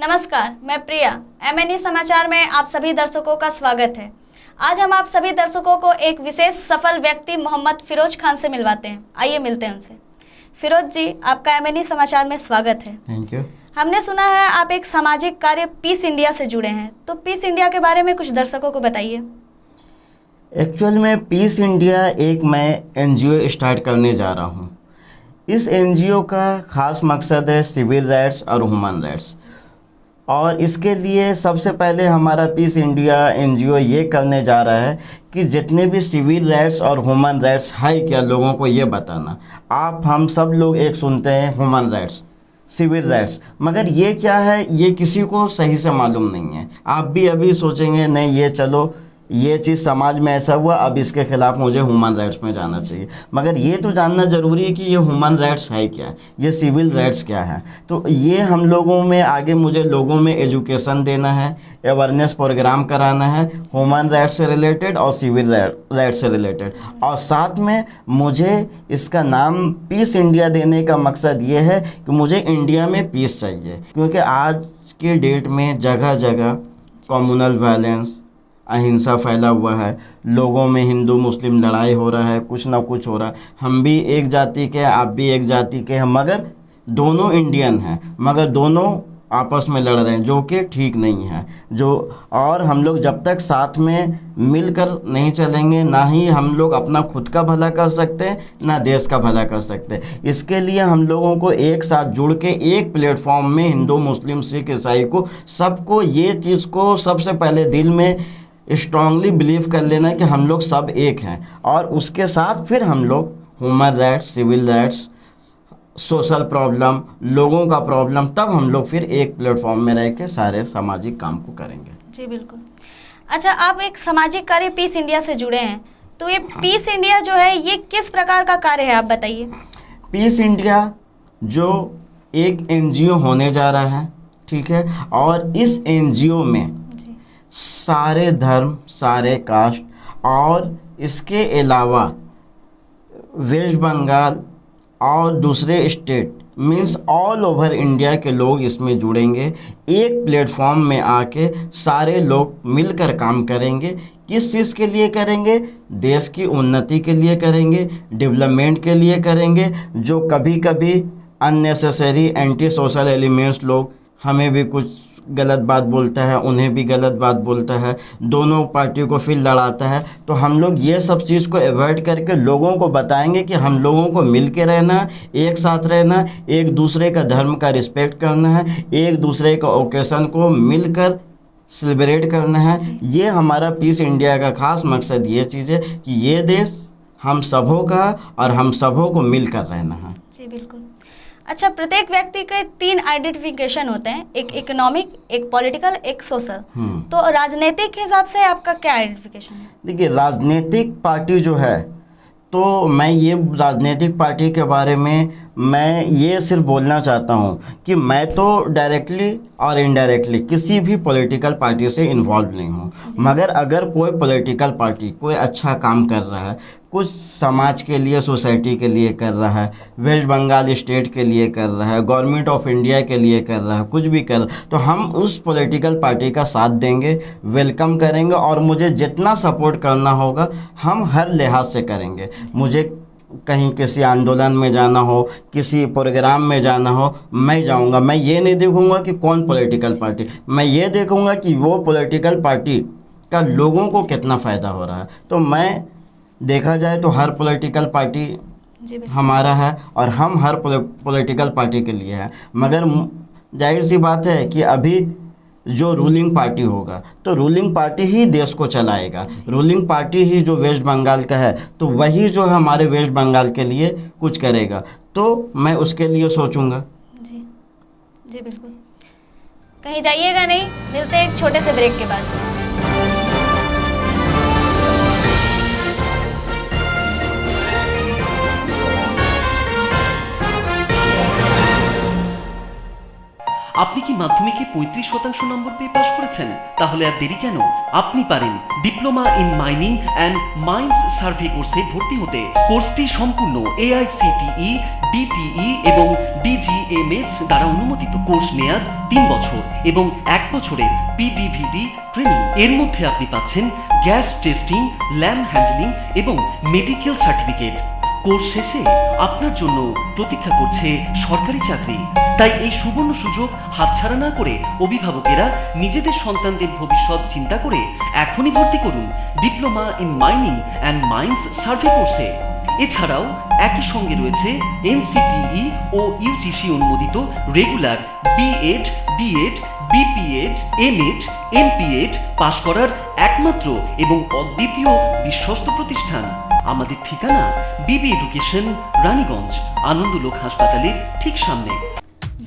नमस्कार, मैं प्रिया। MNE समाचार में आप सभी दर्शकों का स्वागत है। आज हम आप सभी दर्शकों को एक विशेष सफल व्यक्ति मोहम्मद फिरोज खान से मिलवाते हैं। आइए मिलते हैं उनसे। फिरोज जी, आपका MNE समाचार में स्वागत है। Thank you. हमने सुना है आप एक सामाजिक कार्य पीस इंडिया से जुड़े हैं, तो पीस इंडिया के बारे में कुछ दर्शकों को बताइए। एक्चुअल में पीस इंडिया एक मैं NGO स्टार्ट करने जा रहा हूँ। इस NGO का ख़ास मकसद है सिविल राइट्स और ह्यूमन राइट्स, और इसके लिए सबसे पहले हमारा पीस इंडिया NGO ये करने जा रहा है कि जितने भी सिविल राइट्स और ह्यूमन राइट्स है क्या, लोगों को ये बताना। आप हम सब लोग एक सुनते हैं ह्यूमन राइट्स, सिविल राइट्स, मगर ये क्या है ये किसी को सही से मालूम नहीं है। आप भी अभी सोचेंगे नहीं ये चलो ये चीज़ समाज में ऐसा हुआ, अब इसके खिलाफ मुझे ह्यूमन राइट्स में जाना चाहिए, मगर ये तो जानना ज़रूरी है कि ये ह्यूमन राइट्स है क्या, ये सिविल राइट्स क्या है। तो ये हम लोगों में आगे मुझे लोगों में एजुकेशन देना है, अवेयरनेस प्रोग्राम कराना है ह्यूमन राइट्स से रिलेटेड और सिविल राइट्स से रिलेटेड, और साथ में मुझे इसका नाम पीस इंडिया देने का मकसद ये है कि मुझे इंडिया में पीस चाहिए, क्योंकि आज के डेट में जगह जगह कम्युनल वायलेंस, अहिंसा फैला हुआ है, लोगों में हिंदू मुस्लिम लड़ाई हो रहा है, कुछ ना कुछ हो रहा है। हम भी एक जाति के, आप भी एक जाति के हैं, मगर दोनों इंडियन हैं, मगर दोनों आपस में लड़ रहे हैं, जो कि ठीक नहीं है। और हम लोग जब तक साथ में मिलकर नहीं चलेंगे, ना ही हम लोग अपना खुद का भला कर सकते हैं, ना देश का भला कर सकते हैं। इसके लिए हम लोगों को एक साथ जुड़ के एक प्लेटफॉर्म में हिंदू मुस्लिम सिख ईसाई को सबको ये चीज़ को सबसे पहले दिल में स्ट्रांगली बिलीव कर लेना कि हम लोग सब एक हैं, और उसके साथ फिर हम लोग human rights, civil rights, social problem, लोगों का प्रॉब्लम, तब हम लोग फिर एक प्लेटफॉर्म में रह के सारे सामाजिक काम को करेंगे। जी बिल्कुल। अच्छा, आप एक सामाजिक कार्य पीस इंडिया से जुड़े हैं, तो ये पीस इंडिया जो है ये किस प्रकार का कार्य है, आप बताइए। पीस इंडिया जो एक NGO होने जा रहा है, ठीक है, और इस NGO में सारे धर्म, सारे कास्ट, और इसके अलावा वेस्ट बंगाल और दूसरे state means all over India के लोग इसमें जुड़ेंगे। एक प्लेटफॉर्म में आके सारे लोग मिलकर काम करेंगे। किस चीज़ के लिए करेंगे? देश की उन्नति के लिए करेंगे, डेवलपमेंट के लिए करेंगे। जो कभी कभी अननेसेसरी एंटी सोशल एलिमेंट्स लोग हमें भी कुछ गलत बात बोलता है, उन्हें भी गलत बात बोलता है, दोनों पार्टियों को फिर लड़ाता है, तो हम लोग ये सब चीज़ को अवॉइड करके लोगों को बताएंगे कि हम लोगों को मिल के रहना, एक साथ रहना, एक दूसरे का धर्म का रिस्पेक्ट करना है, एक दूसरे का ओकेशन को मिलकर सेलिब्रेट करना है। ये हमारा पीस इंडिया का खास मकसद ये चीज़ है कि ये देश हम सबों का और हम सबों को मिलकर रहना है। जी बिल्कुल। अच्छा, प्रत्येक व्यक्ति के 3 आइडेंटिफिकेशन होते हैं, एक इकोनॉमिक, एक पॉलिटिकल, एक सोशल। तो राजनीतिक हिसाब से आपका क्या आइडेंटिफिकेशन है? देखिए, राजनीतिक पार्टी जो है, तो मैं ये राजनीतिक पार्टी के बारे में मैं ये सिर्फ बोलना चाहता हूँ कि मैं तो डायरेक्टली और इनडायरेक्टली किसी भी पॉलिटिकल पार्टी से इन्वॉल्व नहीं हूँ, मगर अगर कोई पॉलिटिकल पार्टी कोई अच्छा काम कर रहा है, कुछ समाज के लिए, सोसाइटी के लिए कर रहा है, वेस्ट बंगाल स्टेट के लिए कर रहा है, गवर्नमेंट ऑफ इंडिया के लिए कर रहा है, कुछ भी कर रहा है, तो हम उस पॉलिटिकल पार्टी का साथ देंगे, वेलकम करेंगे, और मुझे जितना सपोर्ट करना होगा हम हर लिहाज से करेंगे। मुझे कहीं किसी आंदोलन में जाना हो, किसी प्रोग्राम में जाना हो, मैं जाऊंगा। मैं ये नहीं देखूंगा कि कौन पॉलिटिकल पार्टी, मैं ये देखूंगा कि वो पॉलिटिकल पार्टी का लोगों को कितना फ़ायदा हो रहा है। तो मैं देखा जाए तो हर पॉलिटिकल पार्टी हमारा है और हम हर पॉलिटिकल पार्टी के लिए है, मगर जाहिर सी बात है कि अभी जो रूलिंग पार्टी होगा तो रूलिंग पार्टी ही देश को चलाएगा, रूलिंग पार्टी ही जो वेस्ट बंगाल का है तो वही जो हमारे वेस्ट बंगाल के लिए कुछ करेगा, तो मैं उसके लिए सोचूंगा। जी जी बिल्कुल। कहीं जाइएगा नहीं, मिलते हैं एक छोटे से ब्रेक के बाद। আপনি কি মাধ্যমিকে 35% নম্বর পেয়ে পাশ করেছেন? তাহলে আর দেরি কেন? আপনি পারেন diploma in mining and mines survey কোর্সে ভর্তি হতে। কোর্সটি সম্পূর্ণ AICTE, DTE এবং DGMS দ্বারা অনুমোদিত। কোর্স মেয়াদ 3 বছর এবং 1 বছরের PDVD ট্রেনিং। এর মধ্যে আপনি পাচ্ছেন গ্যাস টেস্টিং, ল্যাব হ্যান্ডলিং এবং মেডিকেল সার্টিফিকেট। কোর্স শেষে আপনার জন্য প্রতীক্ষা করছে সরকারি চাকরি। তাই এই সুবর্ণ সুযোগ হাতছাড়া না করে অভিভাবকেরা নিজেদের সন্তানদের ভবিষ্যৎ চিন্তা করে এখনই ভর্তি করুন diploma in mining and mines survey কোর্সে। এছাড়াও একই সঙ্গে রয়েছে NCTE ও UGC অনুমোদিত regular B.Ed, D.Ed, B.Ped, M.Ed, M.Ped পাশ করার একমাত্র এবং অদ্বিতীয় বিশ্বস্ত প্রতিষ্ঠান। আমাদের ঠিকানা BB এডুকেশন, रानीगंज, आनंदलोक हासपातालेर ठीक सामने।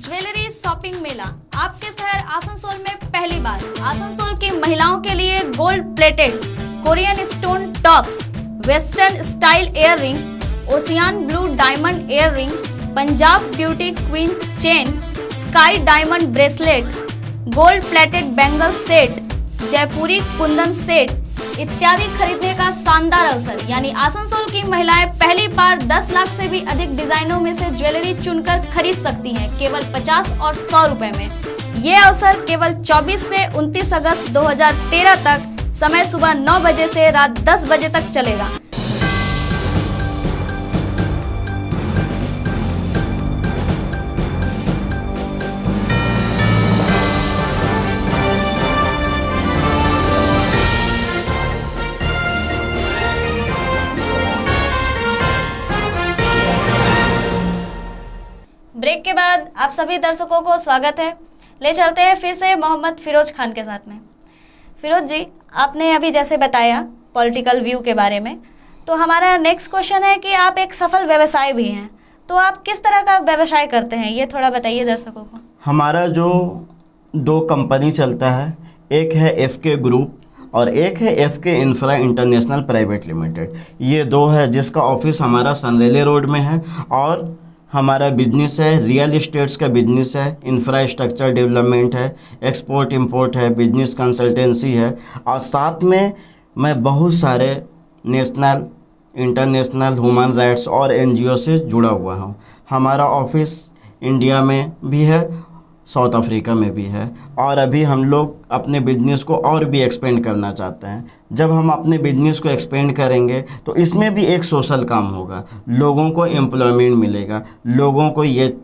ज्वेलरी शॉपिंग मेला आपके शहर आसनसोल में पहली बार। आसनसोल की महिलाओं के लिए gold plated Korean stone tops, western style ear rings, ocean blue diamond ear ring, Punjab beauty queen chain, sky diamond bracelet, gold plated bangle set, Jaipuri kundan set इत्यादि खरीदने का शानदार अवसर। यानी आसनसोल की महिलाएं पहली बार 10 लाख से भी अधिक डिजाइनों में से ज्वेलरी चुनकर खरीद सकती हैं केवल 50 और 100 रुपए में। ये अवसर केवल 24 से 29 अगस्त 2013 तक, समय सुबह 9 बजे से रात 10 बजे तक चलेगा। ब्रेक के बाद आप सभी दर्शकों को स्वागत है। ले चलते हैं फिर से मोहम्मद फिरोज खान के साथ में। फिरोज जी, आपने अभी जैसे बताया पॉलिटिकल व्यू के बारे में, तो हमारा नेक्स्ट क्वेश्चन है कि आप एक सफल व्यवसाय भी हैं, तो आप किस तरह का व्यवसाय करते हैं, ये थोड़ा बताइए दर्शकों को। हमारा जो 2 कंपनी चलता है, एक है FK ग्रुप और एक है FK infra international private limited. ये 2 है, जिसका ऑफिस हमारा सनरेले रोड में है। और हमारा बिजनेस है, रियल इस्टेट्स का बिजनेस है, इंफ्रास्ट्रक्चर डेवलपमेंट है, एक्सपोर्ट इंपोर्ट है, बिजनेस कंसल्टेंसी है। और साथ में मैं बहुत सारे नेशनल, इंटरनेशनल ह्यूमन राइट्स और NGO से जुड़ा हुआ हूँ। हमारा ऑफिस इंडिया में भी है, साउथ अफ्रीका में भी है। और अभी हम लोग अपने बिजनेस को और भी एक्सपेंड करना चाहते हैं। जब हम अपने बिजनेस को एक्सपेंड करेंगे तो इसमें भी एक सोशल काम होगा, लोगों को एम्प्लॉयमेंट मिलेगा, लोगों को ये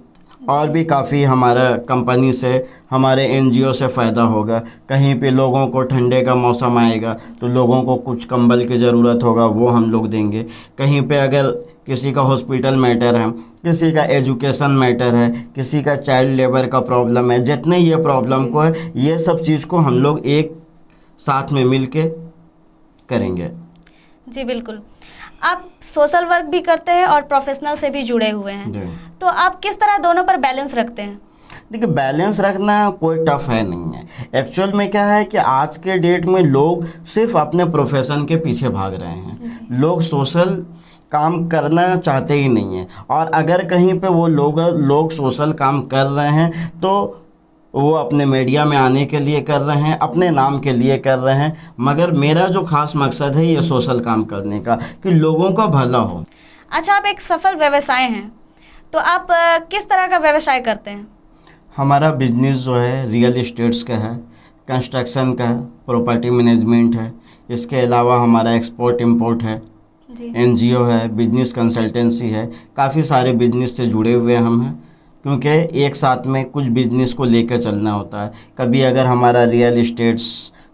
और भी काफ़ी हमारा कंपनी से, हमारे NGO से फ़ायदा होगा। कहीं पे लोगों को ठंडे का मौसम आएगा तो लोगों को कुछ कंबल की ज़रूरत होगा, वो हम लोग देंगे। कहीं पे अगर किसी का हॉस्पिटल मैटर है, किसी का एजुकेशन मैटर है, किसी का चाइल्ड लेबर का प्रॉब्लम है, जितने ये प्रॉब्लम को है, ये सब चीज़ को हम लोग एक साथ में मिल के करेंगे। जी बिल्कुल। आप सोशल वर्क भी करते हैं और प्रोफेशनल से भी जुड़े हुए हैं, तो आप किस तरह दोनों पर बैलेंस रखते हैं? देखिए, बैलेंस रखना कोई टफ है नहीं है। एक्चुअल में क्या है कि आज के डेट में लोग सिर्फ अपने प्रोफेशन के पीछे भाग रहे हैं। लोग सोशल काम करना चाहते ही नहीं हैं। और अगर कहीं पे वो लोग सोशल काम कर रहे हैं तो वो अपने मीडिया में आने के लिए कर रहे हैं, अपने नाम के लिए कर रहे हैं। मगर मेरा जो ख़ास मकसद है ये सोशल काम करने का, कि लोगों का भला हो। अच्छा, आप एक सफल व्यवसाय हैं, तो आप किस तरह का व्यवसाय करते हैं? हमारा बिजनेस जो है रियल इस्टेट्स का है, कंस्ट्रक्शन का है, प्रॉपर्टी मैनेजमेंट है। इसके अलावा हमारा एक्सपोर्ट इंपोर्ट है, NGO है, बिजनेस कंसल्टेंसी है। काफ़ी सारे बिजनेस से जुड़े हुए हम हैं, क्योंकि एक साथ में कुछ बिजनेस को लेकर चलना होता है। कभी अगर हमारा रियल इस्टेट्स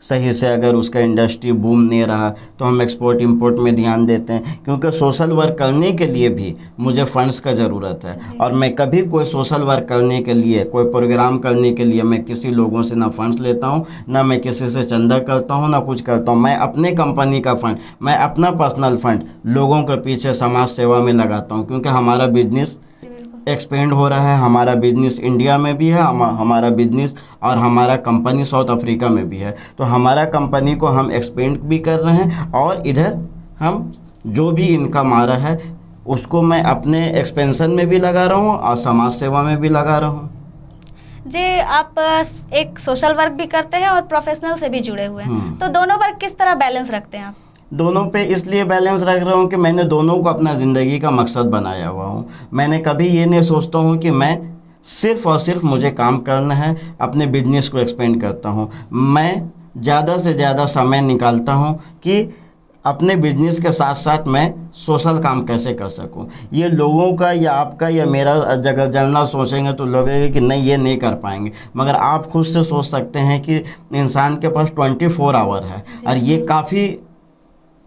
सही से अगर उसका इंडस्ट्री बूम नहीं रहा तो हम एक्सपोर्ट इंपोर्ट में ध्यान देते हैं, क्योंकि सोशल वर्क करने के लिए भी मुझे फ़ंड्स का ज़रूरत है। और मैं कभी कोई सोशल वर्क करने के लिए, कोई प्रोग्राम करने के लिए मैं किसी लोगों से ना फंड्स लेता हूँ, ना मैं किसी से चंदा करता हूँ, ना कुछ करता हूँ। मैं अपने कंपनी का फ़ंड, मैं अपना पर्सनल फ़ंड लोगों के पीछे समाज सेवा में लगाता हूँ, क्योंकि हमारा बिजनेस एक्सपेंड हो रहा है। हमारा बिजनेस इंडिया में भी है, हमारा बिजनेस और हमारा कंपनी साउथ अफ्रीका में भी है। तो हमारा कंपनी को हम एक्सपेंड भी कर रहे हैं और इधर हम जो भी इनकम आ रहा है उसको मैं अपने एक्सपेंशन में भी लगा रहा हूँ और समाज सेवा में भी लगा रहा हूँ। जी, आप एक सोशल वर्क भी करते हैं और प्रोफेशनल से भी जुड़े हुए हैं, तो दोनों पर किस तरह बैलेंस रखते हैं आप? दोनों पे इसलिए बैलेंस रख रहा हूँ कि मैंने दोनों को अपना ज़िंदगी का मकसद बनाया हुआ हूँ। मैंने कभी ये नहीं सोचता हूँ कि मैं सिर्फ़ और सिर्फ मुझे काम करना है, अपने बिजनेस को एक्सपेंड करता हूँ। मैं ज़्यादा से ज़्यादा समय निकालता हूँ कि अपने बिजनेस के साथ साथ मैं सोशल काम कैसे कर सकूं। ये लोगों का या आपका या मेरा जगह जनरल सोचेंगे तो लगेगा कि नहीं ये नहीं कर पाएंगे, मगर आप खुद से सोच सकते हैं कि इंसान के पास 24 आवर है और ये काफ़ी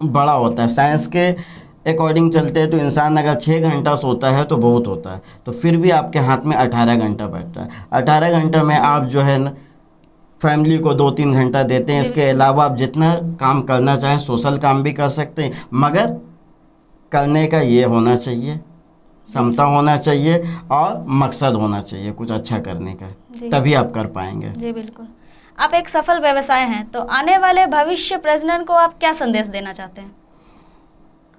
बड़ा होता है। साइंस के अकॉर्डिंग चलते हैं तो इंसान अगर 6 घंटा सोता है तो बहुत होता है, तो फिर भी आपके हाथ में 18 घंटा बैठता है। 18 घंटा में आप जो है ना फैमिली को 2-3 घंटा देते हैं। इसके अलावा आप जितना काम करना चाहें सोशल काम भी कर सकते हैं, मगर करने का ये होना चाहिए, क्षमता होना चाहिए और मकसद होना चाहिए कुछ अच्छा करने का, तभी आप कर पाएंगे। जी बिल्कुल। आप एक सफल व्यवसाय हैं, तो आने वाले भविष्य प्रजनन को आप क्या संदेश देना चाहते हैं?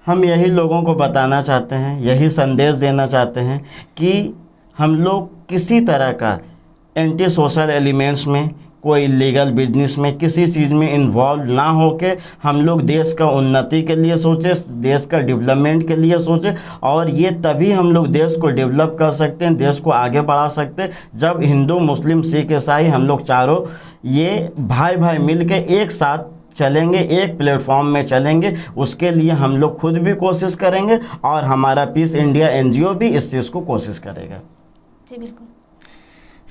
हम यही लोगों को बताना चाहते हैं, यही संदेश देना चाहते हैं कि हम लोग किसी तरह का एंटी सोशल एलिमेंट्स में, कोई लीगल बिजनेस में, किसी चीज़ में इन्वॉल्व ना होके हम लोग देश का उन्नति के लिए सोचें, देश का डेवलपमेंट के लिए सोचें। और ये तभी हम लोग देश को डेवलप कर सकते हैं, देश को आगे बढ़ा सकते हैं, जब हिंदू, मुस्लिम, सिख, ईसाई हम लोग चारों ये भाई भाई मिल के एक साथ चलेंगे, एक प्लेटफॉर्म में चलेंगे। उसके लिए हम लोग खुद भी कोशिश करेंगे और हमारा पीस इंडिया NGO भी इस चीज़ को कोशिश करेगा। जी बिल्कुल।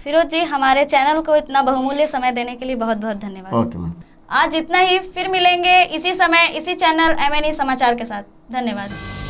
फिरोज जी, हमारे चैनल को इतना बहुमूल्य समय देने के लिए बहुत बहुत धन्यवाद। Okay ma'am. आज इतना ही, फिर मिलेंगे इसी समय इसी चैनल MNE समाचार के साथ। धन्यवाद।